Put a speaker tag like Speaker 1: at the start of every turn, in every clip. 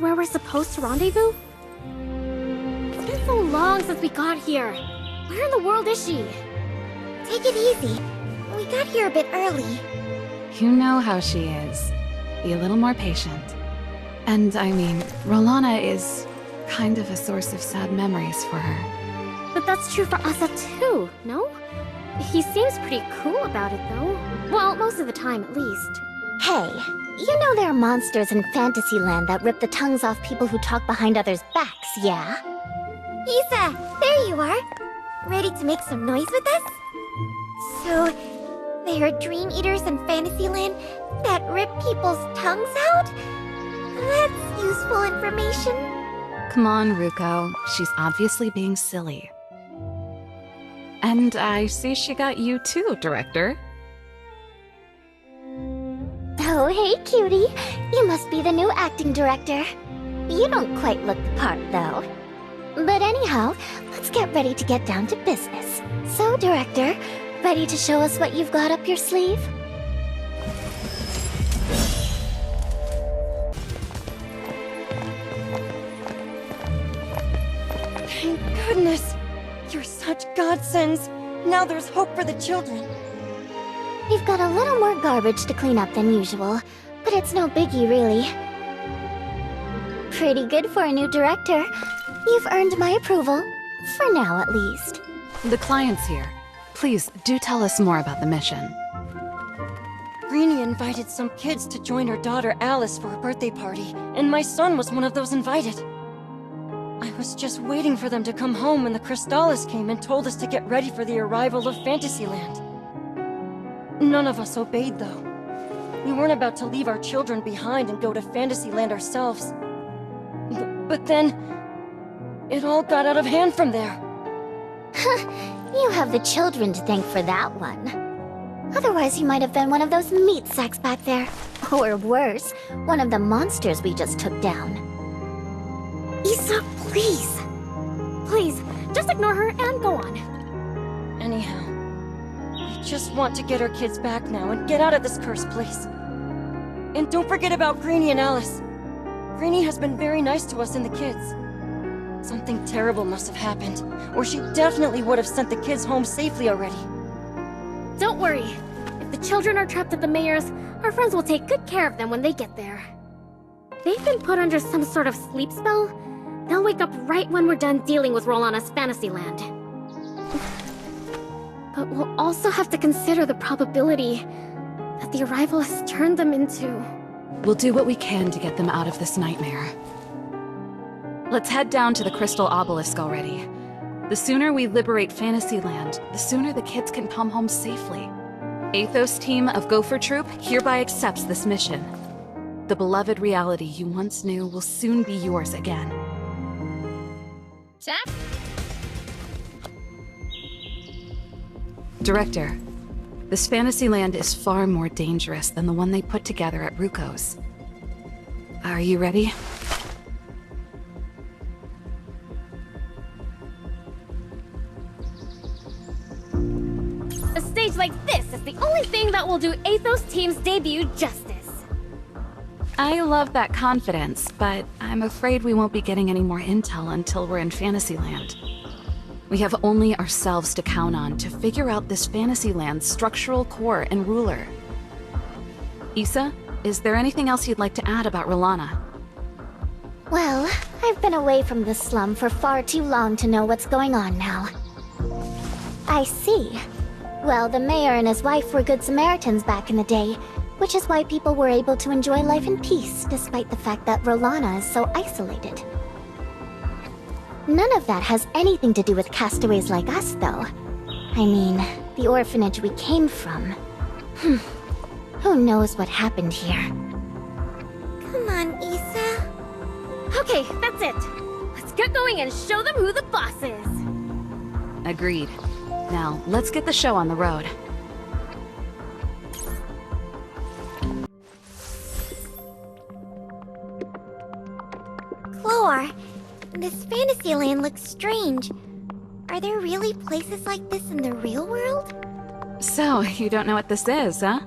Speaker 1: where we're supposed to rendezvous? It's been so long since we got here. Where in the world is she?
Speaker 2: Take it easy. We got here a bit early.
Speaker 3: You know how she is. Be a little more patient. And I mean, Rolana is kind of a source of sad memories for her.
Speaker 1: But that's true for Asa too, no? He seems pretty cool about it though. Well, most of the time at least.
Speaker 2: Hey, you know there are monsters in Fantasyland that rip the tongues off people who talk behind others' backs, yeah? Isa, there you are. Ready to make some noise with us? So, there are dream eaters in Fantasyland that rip people's tongues out? That's useful information.
Speaker 3: Come on, Ruko. She's obviously being silly. And I see she got you too, Director.
Speaker 2: Oh, hey, cutie. You must be the new acting director. You don't quite look the part, though. But anyhow, let's get ready to get down to business. So, Director, ready to show us what you've got up your sleeve?
Speaker 4: Thank goodness! You're such godsends! Now there's hope for the children!
Speaker 2: We've got a little more garbage to clean up than usual, but it's no biggie, really. Pretty good for a new director. You've earned my approval. For now, at least.
Speaker 3: The client's here. Please, do tell us more about the mission.
Speaker 4: Greenie invited some kids to join her daughter Alice for a birthday party, and my son was one of those invited. I was just waiting for them to come home when the Crystallis came and told us to get ready for the arrival of Fantasyland. None of us obeyed, though. We weren't about to leave our children behind and go to Fantasyland ourselves. But then, it all got out of hand from there.
Speaker 2: You have the children to thank for that one. Otherwise, you might have been one of those meat sacks back there. Or worse, one of the monsters we just took down.
Speaker 1: Isa, please! Please, just ignore her and go on.
Speaker 4: Anyhow, we just want to get our kids back now and get out of this cursed place. And don't forget about Greenie and Alice. Greenie has been very nice to us and the kids. Something terrible must have happened, or she definitely would have sent the kids home safely already.
Speaker 1: Don't worry. If the children are trapped at the mayor's, our friends will take good care of them when they get there. They've been put under some sort of sleep spell. They'll wake up right when we're done dealing with Rolana's Fantasyland. But we'll also have to consider the probability that the arrival has turned them into...
Speaker 3: We'll do what we can to get them out of this nightmare. Let's head down to the Crystal Obelisk already. The sooner we liberate Fantasyland, the sooner the kids can come home safely. Athos team of Gopher Troop hereby accepts this mission. The beloved reality you once knew will soon be yours again.
Speaker 1: Chef?
Speaker 3: Director, this Fantasyland is far more dangerous than the one they put together at Ruko's. Are you ready?
Speaker 1: A stage like this is the only thing that will do Athos team's debut justice.
Speaker 3: I love that confidence, but I'm afraid we won't be getting any more intel until we're in Fantasyland. We have only ourselves to count on to figure out this Fantasyland's structural core and ruler. Isa, is there anything else you'd like to add about Rolana?
Speaker 2: Well, I've been away from the slum for far too long to know what's going on now. I see. Well, the mayor and his wife were good Samaritans back in the day, which is why people were able to enjoy life in peace despite the fact that Rolana is so isolated. None of that has anything to do with castaways like us, though. I mean, the orphanage we came from. Who knows what happened here? Come on, Isa.
Speaker 1: Okay, that's it. Let's get going and show them who the boss is.
Speaker 3: Agreed. Now, let's get the show on the road.
Speaker 2: Chlor, this Fantasyland looks strange. Are there really places like this in the real world?
Speaker 3: So, you don't know what this is, huh?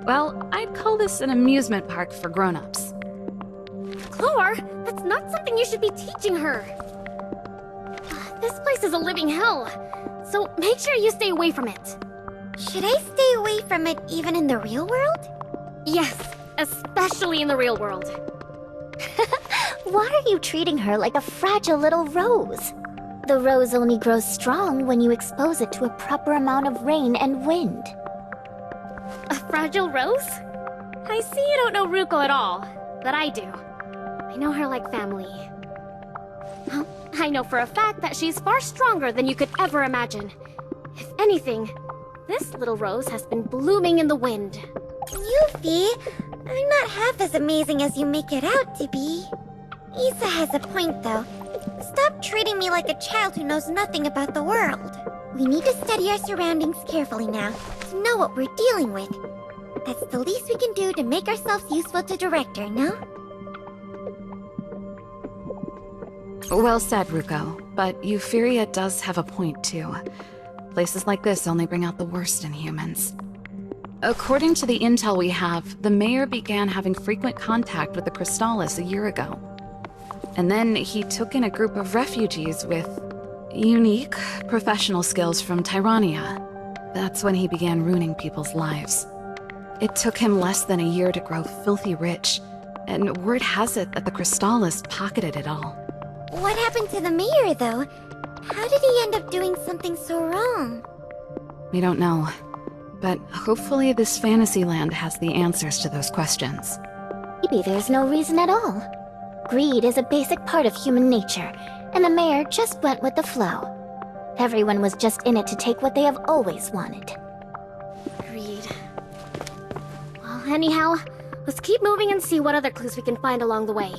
Speaker 3: Well, I'd call this an amusement park for grown-ups.
Speaker 1: Chlor, That's not something you should be teaching her. This place is a living hell, so make sure you stay away from it.
Speaker 2: Should I stay away from it even in the real world?
Speaker 1: Yes, especially in the real world.
Speaker 2: Why are you treating her like a fragile little rose? The rose only grows strong when you expose it to a proper amount of rain and wind.
Speaker 1: A fragile rose? I see you don't know Ruko at all, but I do. I know her like family. Well, I know for a fact that she's far stronger than you could ever imagine. If anything, this little rose has been blooming in the wind.
Speaker 2: Yuffie, I'm not half as amazing as you make it out to be. Isa has a point, though. Stop treating me like a child who knows nothing about the world. We need to study our surroundings carefully now, to know what we're dealing with. That's the least we can do to make ourselves useful to Director, no?
Speaker 3: Well said, Ruko. But Euphoria does have a point, too. Places like this only bring out the worst in humans. According to the intel we have, the mayor began having frequent contact with the Crystallis a year ago. And then he took in a group of refugees with unique professional skills from Tyrania. That's when he began ruining people's lives. It took him less than a year to grow filthy rich, and word has it that the Crystallis pocketed it all.
Speaker 2: What happened to the mayor, though? How did he end up doing something so wrong?
Speaker 3: We don't know, but hopefully this fantasy land has the answers to those questions.
Speaker 2: Maybe there's no reason at all. Greed is a basic part of human nature, and the mayor just went with the flow. Everyone was just in it to take what they have always wanted.
Speaker 1: Greed. Well, anyhow, let's keep moving and see what other clues we can find along the way.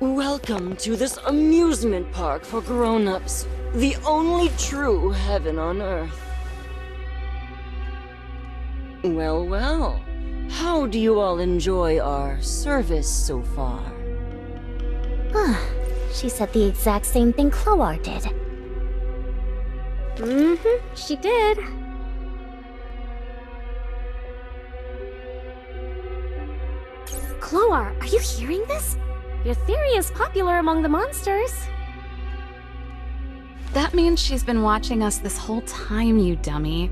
Speaker 4: Welcome to this amusement park for grown-ups. The only true heaven on earth. Well, well. How do you all enjoy our service so far?
Speaker 2: She said the exact same thing Cloar did.
Speaker 1: She did. Cloar, are you hearing this? Your theory is popular among the monsters.
Speaker 3: That means she's been watching us this whole time, you dummy.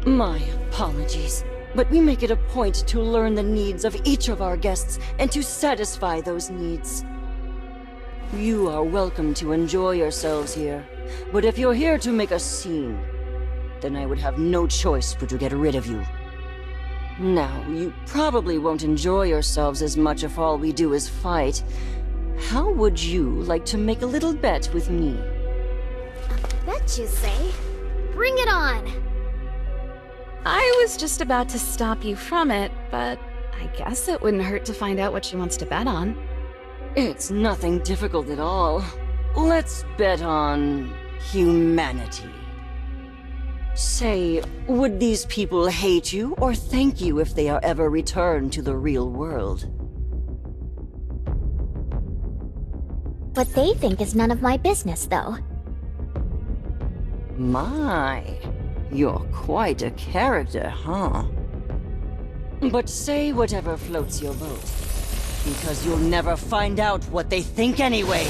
Speaker 4: My apologies, but we make it a point to learn the needs of each of our guests and to satisfy those needs. You are welcome to enjoy yourselves here, but if you're here to make a scene, then I would have no choice but to get rid of you. Now, you probably won't enjoy yourselves as much if all we do is fight. How would you like to make a little bet with me?
Speaker 1: Bet you say. Bring it on!
Speaker 3: I was just about to stop you from it, but I guess it wouldn't hurt to find out what she wants to bet on.
Speaker 4: It's nothing difficult at all. Let's bet on humanity. Say, would these people hate you or thank you if they are ever returned to the real world?
Speaker 2: What they think is none of my business, though.
Speaker 4: My, you're quite a character, huh? But say whatever floats your boat, because you'll never find out what they think anyway.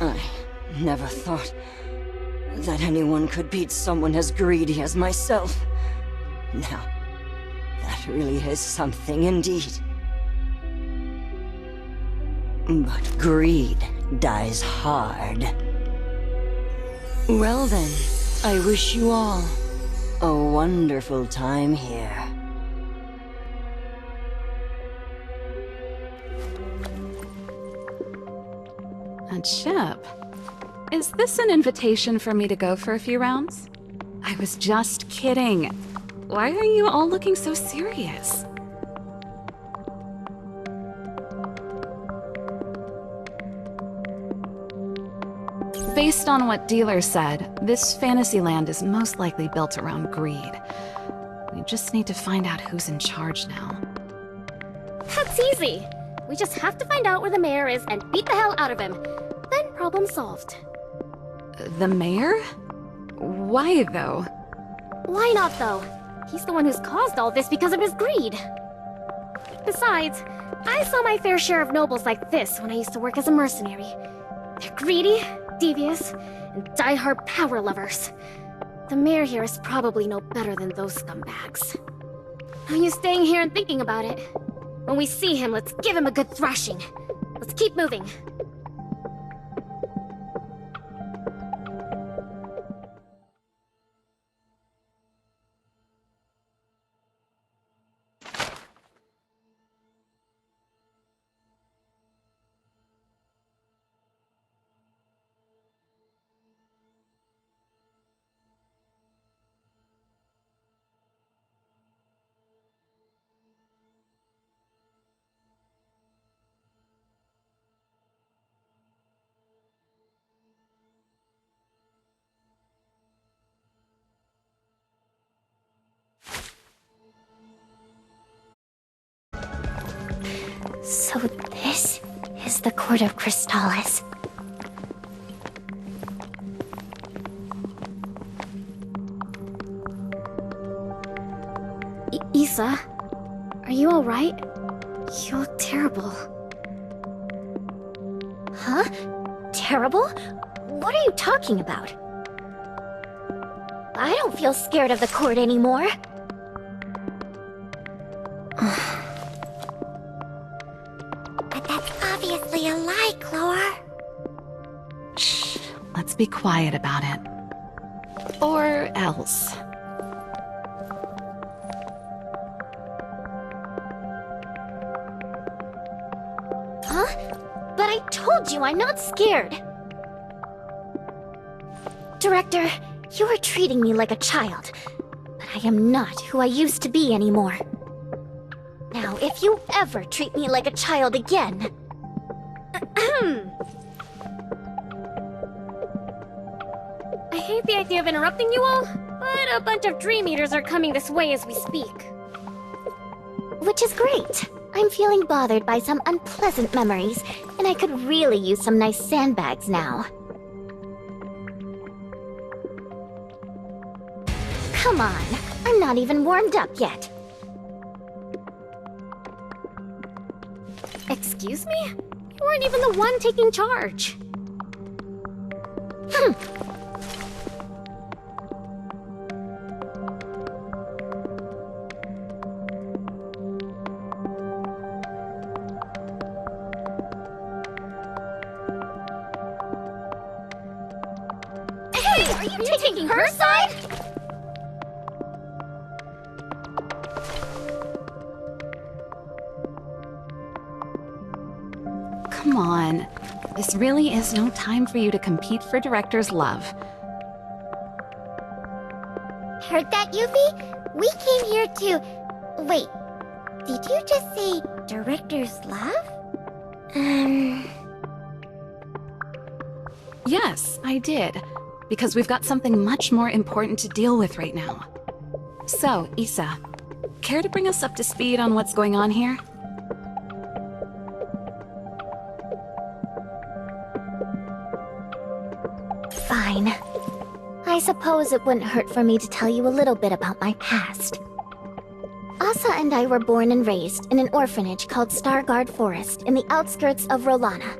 Speaker 4: I never thought that anyone could beat someone as greedy as myself. Now, that really is something indeed.
Speaker 5: But greed dies hard.
Speaker 4: Well then, I wish you all
Speaker 5: A wonderful time here.
Speaker 3: A chip? Is this an invitation for me to go for a few rounds? I was just kidding. Why are you all looking so serious? Based on what Dealer said, this fantasy land is most likely built around greed. We just need to find out who's in charge now.
Speaker 1: That's easy. We just have to find out where the mayor is and beat the hell out of him. Then problem solved.
Speaker 3: The mayor? Why, though?
Speaker 1: Why not, though? He's the one who's caused all this because of his greed. Besides, I saw my fair share of nobles like this when I used to work as a mercenary. They're greedy, devious, and die-hard power lovers. The mayor here is probably no better than those scumbags. Are you staying here and thinking about it? When we see him, let's give him a good thrashing. Let's keep moving.
Speaker 2: So this is the Court of Crystallis.
Speaker 1: Isa, are you alright? You look terrible.
Speaker 2: Huh? Terrible? What are you talking about? I don't feel scared of the court anymore. But that's obviously a lie, Clore.
Speaker 3: Shh, let's be quiet about it. Or else.
Speaker 2: Huh? But I told you I'm not scared. Director, you are treating me like a child. But I am not who I used to be anymore. Now, if you ever treat me like a child again...
Speaker 1: I hate the idea of interrupting you all, but a bunch of Dream Eaters are coming this way as we speak.
Speaker 2: Which is great. I'm feeling bothered by some unpleasant memories, and I could really use some nice sandbags now. Come on, I'm not even warmed up yet.
Speaker 1: Excuse me? You weren't even the one taking charge.
Speaker 2: Hey, are you taking her side?
Speaker 3: Come on. This really is no time for you to compete for Director's love.
Speaker 2: Heard that, Yuffie? We came here to... Wait, did you just say Director's love?
Speaker 3: Yes, I did. Because we've got something much more important to deal with right now. So, Isa, care to bring us up to speed on what's going on here?
Speaker 2: Fine. I suppose it wouldn't hurt for me to tell you a little bit about my past. Asa and I were born and raised in an orphanage called Starguard Forest in the outskirts of Rolana.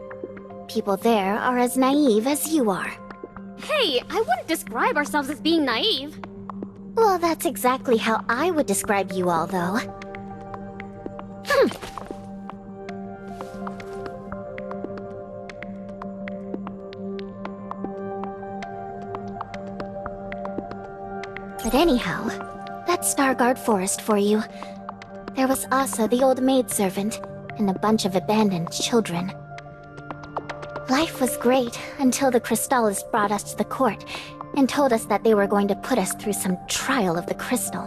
Speaker 2: People there are as naive as you are.
Speaker 1: Hey, I wouldn't describe ourselves as being naive.
Speaker 2: Well, that's exactly how I would describe you all, though. But anyhow, that's Stargard Forest for you. There was Asa, the old maidservant, and a bunch of abandoned children. Life was great until the Crystallis brought us to the court and told us that they were going to put us through some trial of the crystal.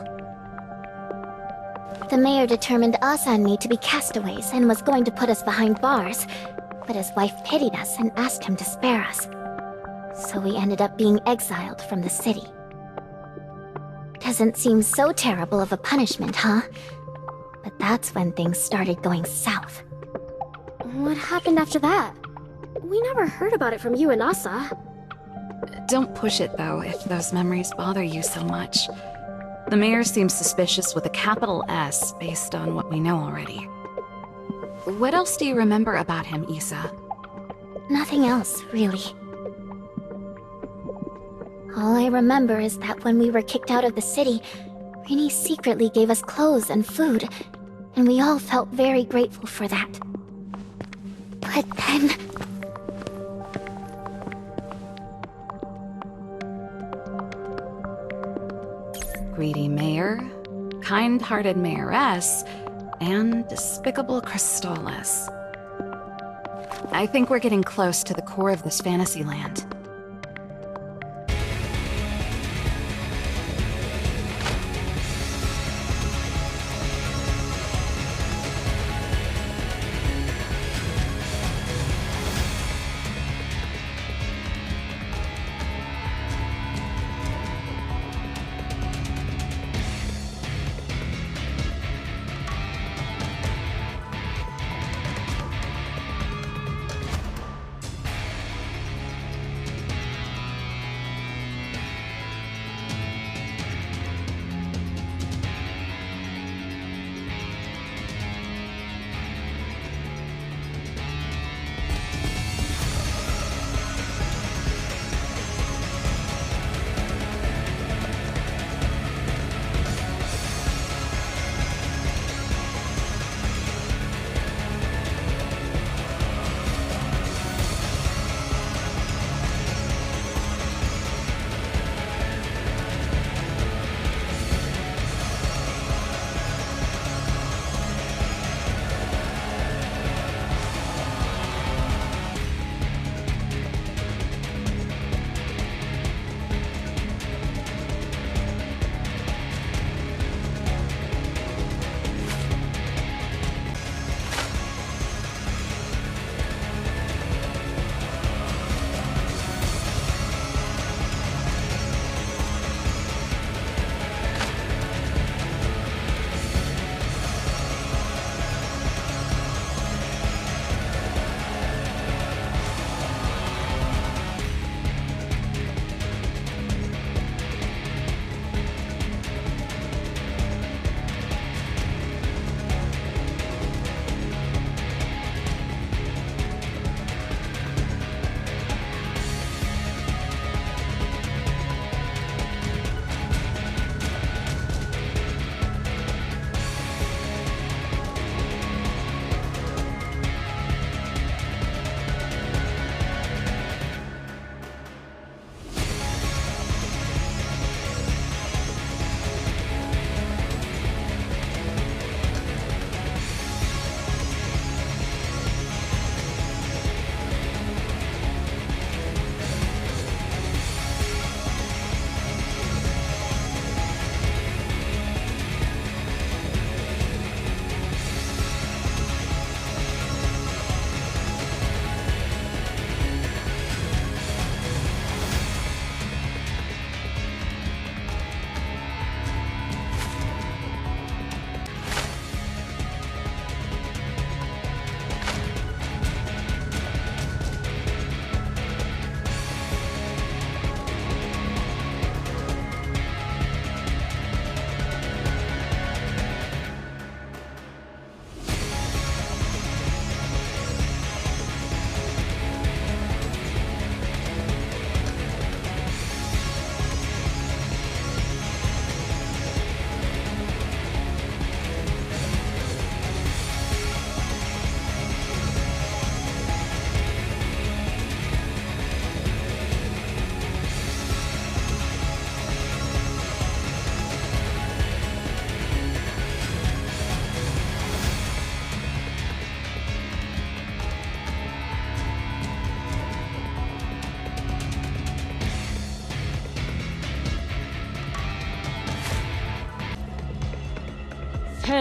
Speaker 2: The mayor determined Asa and me to be castaways and was going to put us behind bars, but his wife pitied us and asked him to spare us. So we ended up being exiled from the city. Doesn't seem so terrible of a punishment, huh? But that's when things started going south.
Speaker 1: What happened after that? We never heard about it from you and Asa.
Speaker 3: Don't push it, though, if those memories bother you so much. The mayor seems suspicious with a capital S based on what we know already. What else do you remember about him, Isa?
Speaker 2: Nothing else, really. All I remember is that when we were kicked out of the city, Rini secretly gave us clothes and food, and we all felt very grateful for that. But then...
Speaker 3: Greedy mayor, kind-hearted mayoress, and despicable Crystallis. I think we're getting close to the core of this fantasy land.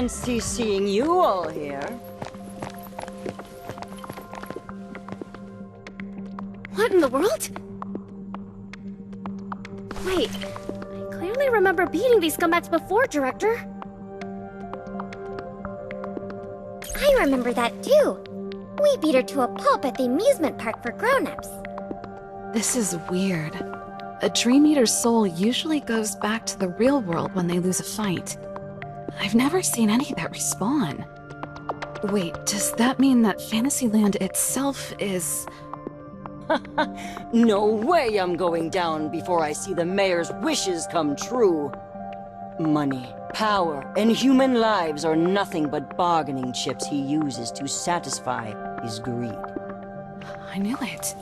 Speaker 5: fancy seeing you all here.
Speaker 1: What in the world? Wait, I clearly remember beating these scumbags before, Director.
Speaker 2: I remember that too. We beat her to a pulp at the amusement park for grown-ups.
Speaker 3: This is weird. A Dream Eater's soul usually goes back to the real world when they lose a fight. I've never seen any that respawn. Wait, does that mean that Fantasyland itself is...
Speaker 5: No way I'm going down before I see the mayor's wishes come true. Money, power, and human lives are nothing but bargaining chips he uses to satisfy his greed.
Speaker 3: I knew it.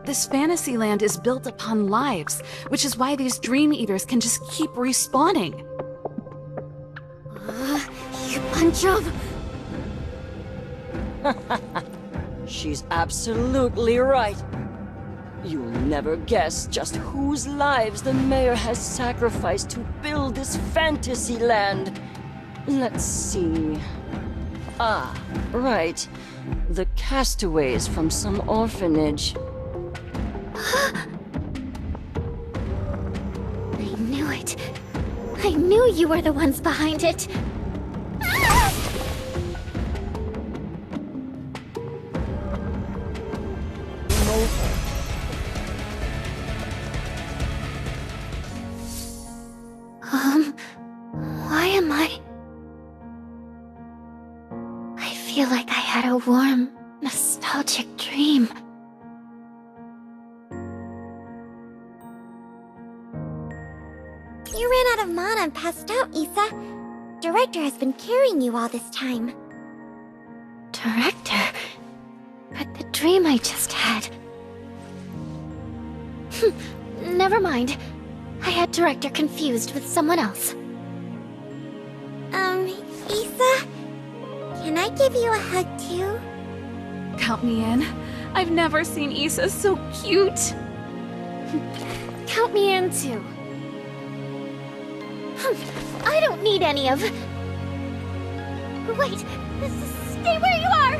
Speaker 3: This Fantasyland is built upon lives, which is why these Dream Eaters can just keep respawning.
Speaker 1: You bunch of...
Speaker 5: She's absolutely right. You'll never guess just whose lives the mayor has sacrificed to build this fantasy land. Let's see. Ah, right. The castaways from some orphanage.
Speaker 2: I knew it. I knew you were the ones behind it. Why am I feel like I had a warm, nostalgic dream. You ran out of mana and passed out, Issa. Director has been carrying you all this time. Director? But the dream I just had... Never mind. I had Director confused with someone else. Issa? Can I give you a hug too?
Speaker 3: Count me in. I've never seen Issa so cute.
Speaker 1: Count me in, too.
Speaker 2: I don't need any of... Wait! Stay where you are!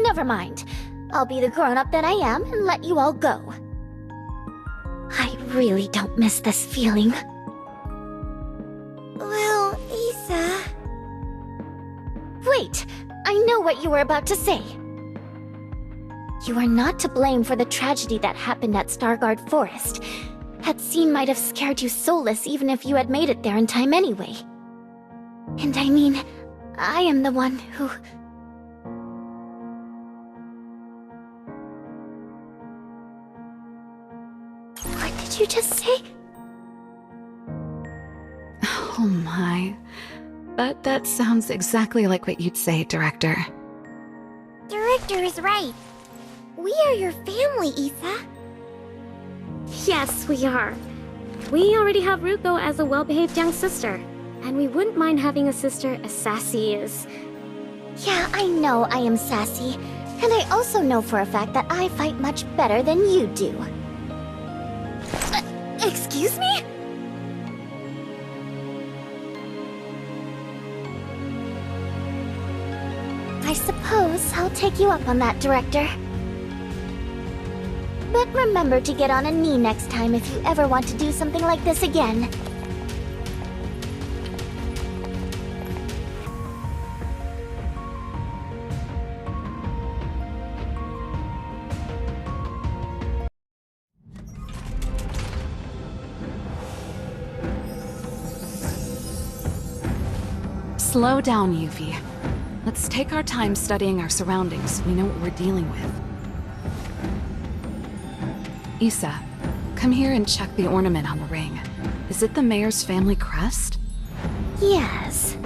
Speaker 2: Never mind. I'll be the grown-up that I am and let you all go. I really don't miss this feeling. Well, Issa... Wait! I know what you were about to say. You are not to blame for the tragedy that happened at Starguard Forest. That scene might have scared you soulless even if you had made it there in time anyway. And I mean, I am the one who... What did you just say?
Speaker 3: Oh my. That sounds exactly like what you'd say, Director.
Speaker 2: Director is right. We are your family, Issa.
Speaker 1: Yes, we are. We already have Ruko as a well-behaved young sister, and we wouldn't mind having a sister as sassy as...
Speaker 2: Yeah, I know I am sassy, and I also know for a fact that I fight much better than you do. Excuse me? I suppose I'll take you up on that, Director. But remember to get on a knee next time if you ever want to do something like this again.
Speaker 3: Slow down, Yuffie. Let's take our time studying our surroundings so we know what we're dealing with. Issa, come here and check the ornament on the ring. Is it the mayor's family crest?
Speaker 2: Yes.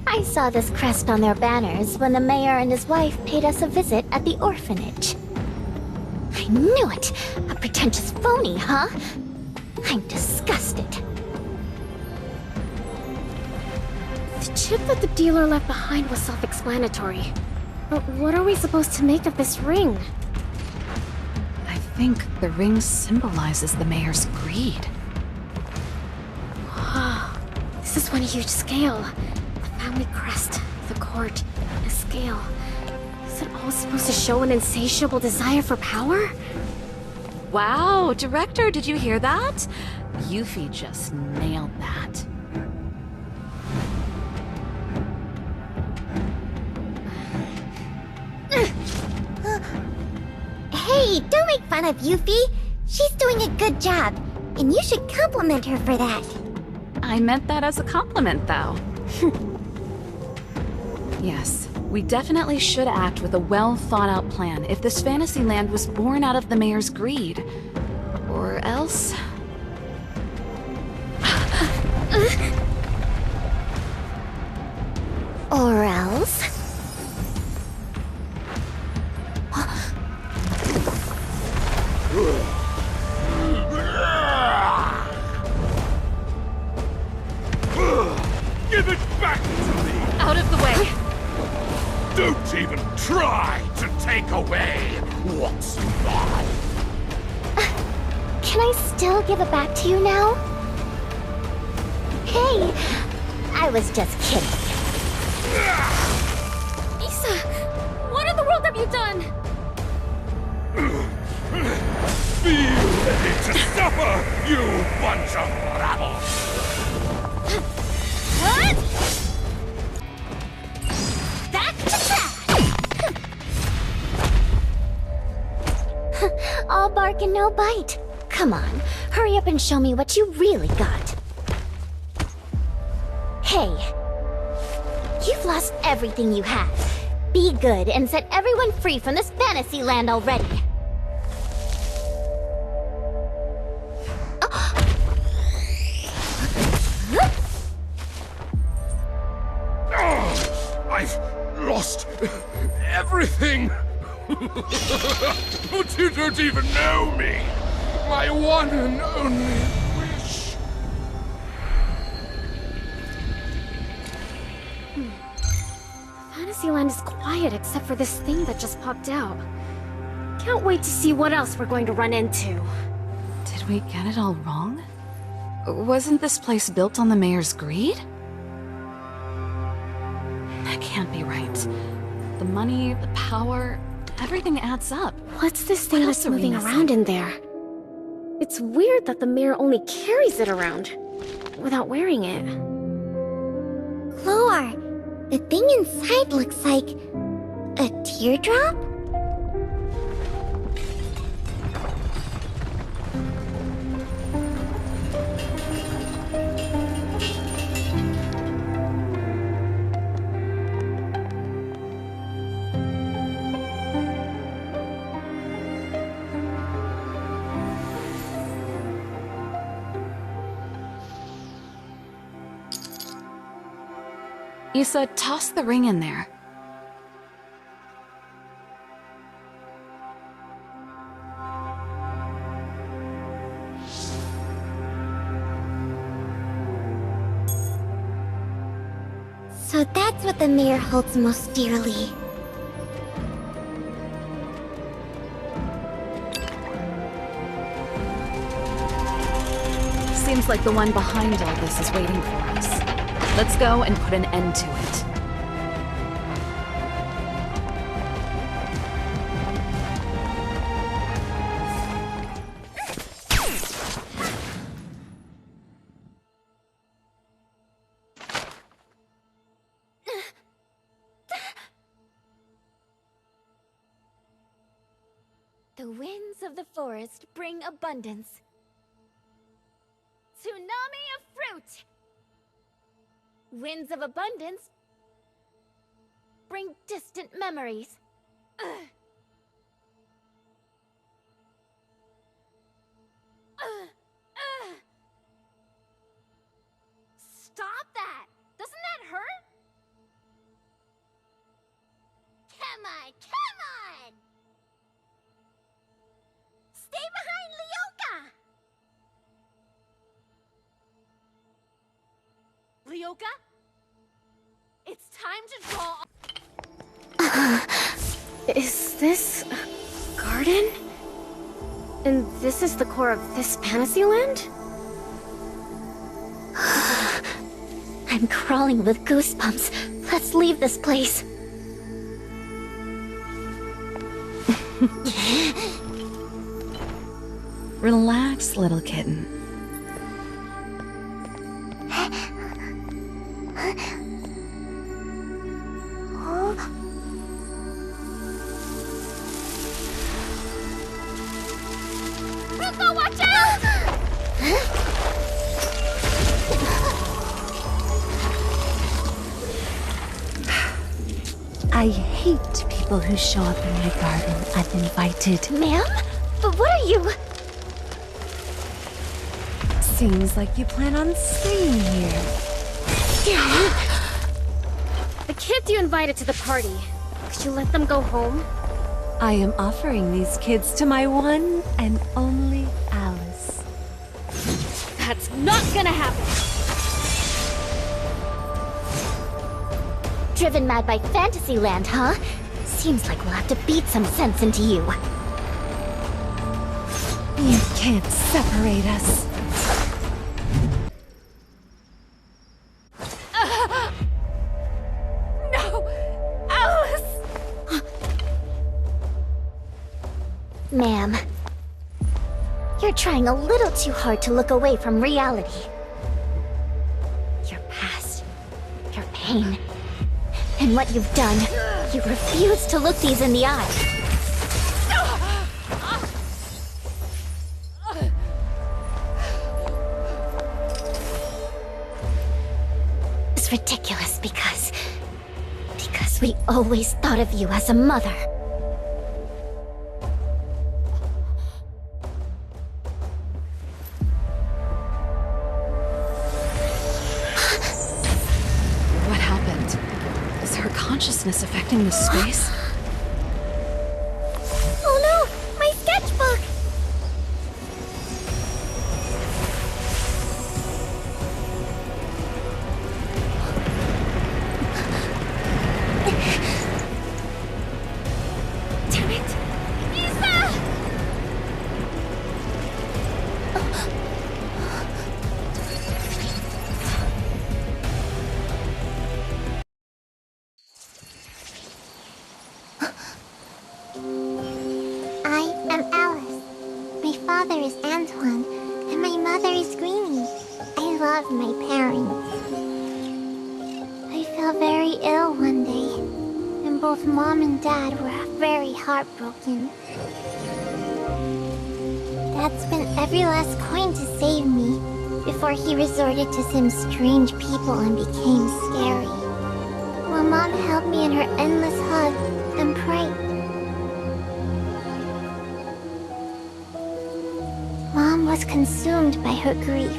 Speaker 2: I saw this crest on their banners when the mayor and his wife paid us a visit at the orphanage. I knew it! A pretentious phony, huh? I'm disgusted.
Speaker 1: The chip that the dealer left behind was self-explanatory. But what are we supposed to make of this ring?
Speaker 3: I think the ring symbolizes the mayor's greed.
Speaker 1: Wow, this is on a huge scale. The family crest, the court, a scale. Is it all supposed to show an insatiable desire for power?
Speaker 3: Wow, Director, did you hear that? Yuffie just nailed that.
Speaker 2: Hey, don't make fun of Yuffie. She's doing a good job, and you should compliment her for that.
Speaker 3: I meant that as a compliment, though. Yes, we definitely should act with a well-thought-out plan if this fantasy land was born out of the mayor's greed. Or else...
Speaker 2: Or else?
Speaker 6: Give it back to me!
Speaker 3: Out of the way!
Speaker 6: Don't even try to take away what's mine!
Speaker 2: Can I still give it back to you now? Hey, I was just kidding.
Speaker 1: Issa! What in the world have you done?
Speaker 6: Feel ready to suffer, you bunch of rabble!
Speaker 2: What? Back to trash! All bark and no bite. Come on, hurry up and show me what you really got. Hey, you've lost everything you had. Be good and set everyone free from this fantasy land already.
Speaker 6: I've lost everything! But you don't even know me! My one and only wish!
Speaker 1: Fantasyland is quiet except for this thing that just popped out. Can't wait to see what else we're going to run into.
Speaker 3: Did we get it all wrong? Wasn't this place built on the mayor's greed? That can't be right. The money, the power, everything adds up.
Speaker 1: What's this thing
Speaker 3: What
Speaker 1: that's
Speaker 3: else are we
Speaker 1: moving
Speaker 3: missing?
Speaker 1: around in there? It's weird that the mayor only carries it around without wearing it.
Speaker 2: Lore, the thing inside looks like a teardrop?
Speaker 3: Issa, toss the ring in there.
Speaker 2: So that's what the mayor holds most dearly.
Speaker 3: Seems like the one behind all this is waiting for us. Let's go and put an end to it.
Speaker 2: The winds of the forest bring abundance. Tsunami of fruit! Winds of abundance bring distant memories. Ugh. Stop that! Doesn't that hurt? Come on, come on!
Speaker 1: Ahsoka? It's time to draw. Is this a garden? And this is the core of this Fantasyland?
Speaker 2: I'm crawling with goosebumps. Let's leave this place.
Speaker 3: Relax, little kitten.
Speaker 1: Ruko, watch out!
Speaker 7: I hate people who show up in my garden uninvited.
Speaker 2: Ma'am? But what are you?
Speaker 7: Seems like you plan on staying here.
Speaker 1: The kids you invited to the party. Could you let them go home?
Speaker 7: I am offering these kids to my one and only Alice.
Speaker 1: That's not gonna happen!
Speaker 2: Driven mad by Fantasyland, huh? Seems like we'll have to beat some sense into you.
Speaker 7: You can't separate us.
Speaker 3: No! Alice!
Speaker 2: Ma'am, you're trying a little too hard to look away from reality. Your past, your pain, and what you've done, you refuse to look these in the eye. It's ridiculous because we always thought of you as a mother.
Speaker 3: What happened? Is her consciousness affecting the space?
Speaker 2: Oh no! My sketchbook!
Speaker 1: Damn it! Isa!
Speaker 2: I am Alice. My father is Antoine, and my mother is Greenie. I love my parents. I fell very ill one day, and both Mom and Dad were very heartbroken. Dad spent every last coin to save me, before he resorted to some strange people and became scary. While Mom held me in her endless hug and prayed. Mom was consumed by her grief.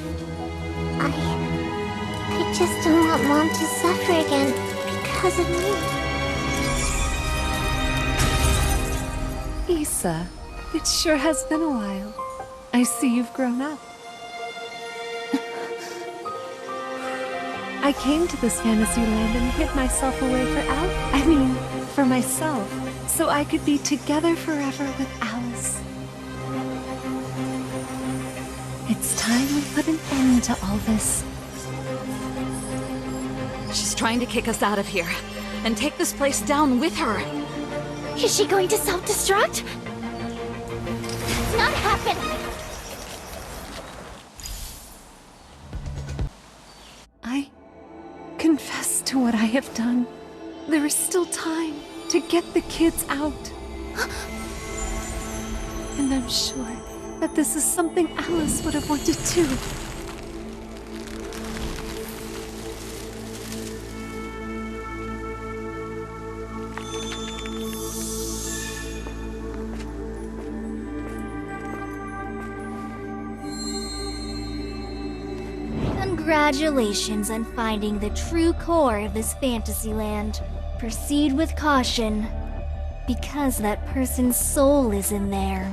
Speaker 2: I just don't want Mom to suffer again because of me.
Speaker 7: Issa, it sure has been a while. I see you've grown up. I came to this fantasy land and hid myself away for myself, so I could be together forever with Alice. It's time we put an end to all this.
Speaker 3: She's trying to kick us out of here and take this place down with her.
Speaker 2: Is she going to self-destruct? It's not happening!
Speaker 7: I confess to what I have done. There is still time to get the kids out. And I'm sure that this is something Alice would have wanted too.
Speaker 8: Congratulations on finding the true core of this Fantasyland. Proceed with caution, because that person's soul is in there.